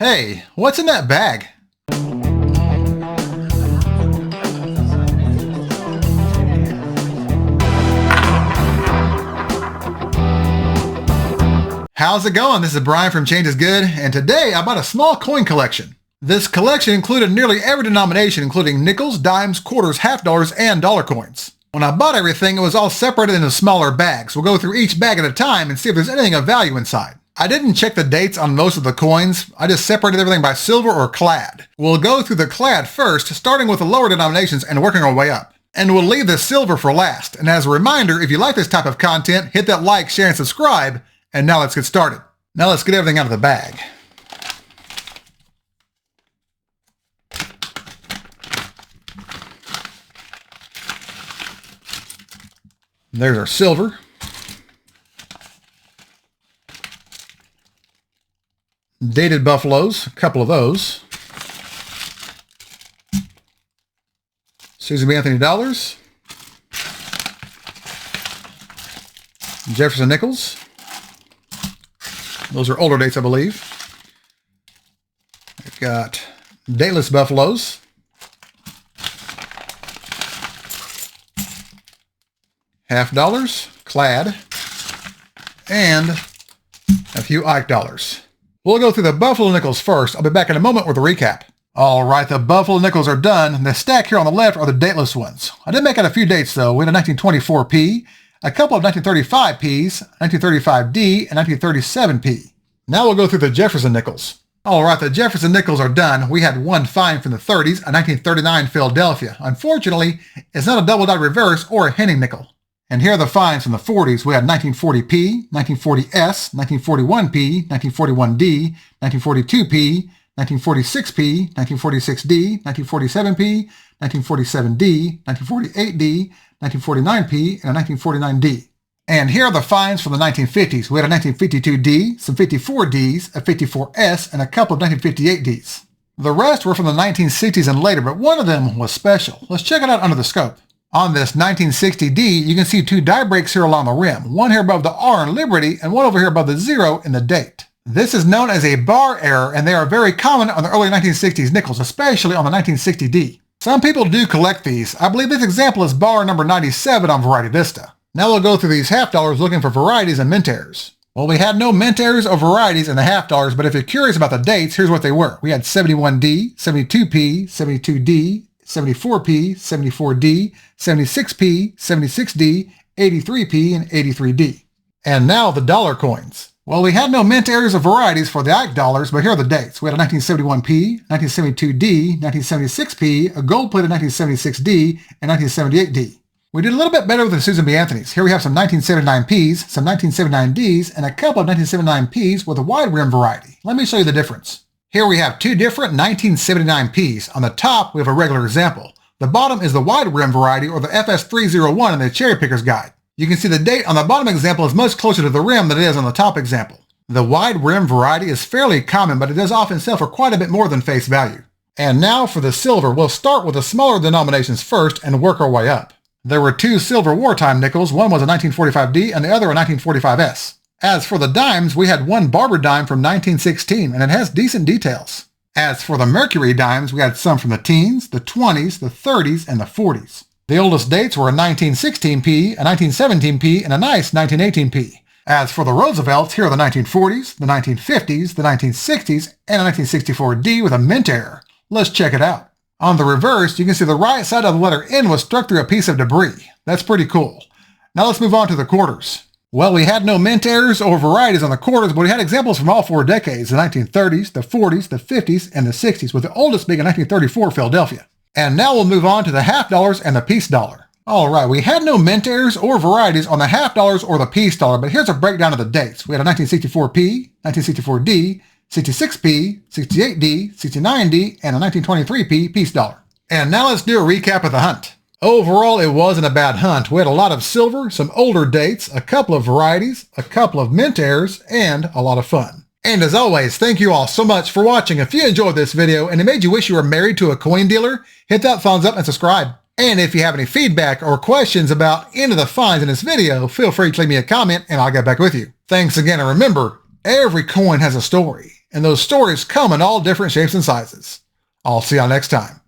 Hey, what's in that bag? How's it going? This is Brian from Change is Good, and today I bought a small coin collection. This collection included nearly every denomination, including nickels, dimes, quarters, half dollars, and dollar coins. When I bought everything, it was all separated into smaller bags. We'll go through each bag at a time and see if there's anything of value inside. I didn't check the dates on most of the coins. I just separated everything by silver or clad. We'll go through the clad first, starting with the lower denominations and working our way up. And we'll leave the silver for last. And as a reminder, if you like this type of content, hit that like, share, and subscribe. And now let's get started. Now let's get everything out of the bag. There's our silver. Dated buffaloes, a couple of those. Susan B. Anthony dollars. Jefferson nickels. Those are older dates, I believe. We've got dateless buffaloes. Half dollars, clad, and a few Ike dollars. We'll go through the buffalo nickels first. I'll be back in a moment with a recap. All right, the buffalo nickels are done. The stack here on the left are the dateless ones. I did make out a few dates though. We had a 1924P, a couple of 1935Ps, 1935D, and 1937P. Now we'll go through the Jefferson nickels. All right, the Jefferson nickels are done. We had one fine from the 30s, a 1939 Philadelphia. Unfortunately, it's not a double dot reverse or a Henning nickel. And here are the fines from the 40s. We had 1940P, 1940S, 1941P, 1941D, 1942P, 1946P, 1946D, 1947P, 1947D, 1948D, 1949P, and a 1949D. And here are the fines from the 1950s. We had a 1952D, some 54Ds, a 54S, and a couple of 1958Ds. The rest were from the 1960s and later, but one of them was special. Let's check it out under the scope. On this 1960D, you can see two die breaks here along the rim, one here above the R in Liberty and one over here above the 0 in the date. This is known as a bar error, and they are very common on the early 1960s nickels, especially on the 1960D. Some people do collect these. I believe this example is bar number 97 on Variety Vista. Now we'll go through these half dollars looking for varieties and mint errors. Well, we had no mint errors or varieties in the half dollars, but if you're curious about the dates, here's what they were. We had 71D, 72P, 72D, 74P, 74D, 76P, 76D, 83P, and 83D. And now the dollar coins. Well, we had no mint errors or varieties for the Ike dollars, but here are the dates. We had a 1971P, 1972D, 1976P, a gold-plated 1976D, and 1978D. We did a little bit better with the Susan B. Anthony's. Here we have some 1979Ps, some 1979Ds, and a couple of 1979Ps with a wide rim variety. Let me show you the difference. Here we have two different 1979Ps. On the top, we have a regular example. The bottom is the wide rim variety, or the FS301 in the Cherry Picker's Guide. You can see the date on the bottom example is much closer to the rim than it is on the top example. The wide rim variety is fairly common, but it does often sell for quite a bit more than face value. And now for the silver, we'll start with the smaller denominations first and work our way up. There were two silver wartime nickels. One was a 1945D and the other a 1945S. As for the dimes, we had one barber dime from 1916, and it has decent details. As for the mercury dimes, we had some from the teens, the 20s, the 30s, and the 40s. The oldest dates were a 1916P, a 1917P, and a nice 1918P. As for the Roosevelts, here are the 1940s, the 1950s, the 1960s, and a 1964D with a mint error. Let's check it out. On the reverse, you can see the right side of the letter N was struck through a piece of debris. That's pretty cool. Now let's move on to the quarters. Well, we had no mint errors or varieties on the quarters, but we had examples from all four decades, the 1930s, the 40s, the 50s, and the 60s, with the oldest being a 1934 Philadelphia. And now we'll move on to the half dollars and the piece dollar. All right, we had no mint errors or varieties on the half dollars or the piece dollar, but here's a breakdown of the dates. We had a 1964P, 1964D, 66P, 68D, 69D, and a 1923P piece dollar. And now let's do a recap of the hunt. Overall, it wasn't a bad hunt. We had a lot of silver, some older dates, a couple of varieties, a couple of mint errors, and a lot of fun. And as always, thank you all so much for watching. If you enjoyed this video and it made you wish you were married to a coin dealer, hit that thumbs up and subscribe. And if you have any feedback or questions about any of the finds in this video, feel free to leave me a comment and I'll get back with you. Thanks again, and remember, every coin has a story. and those stories come in all different shapes and sizes. I'll see y'all next time.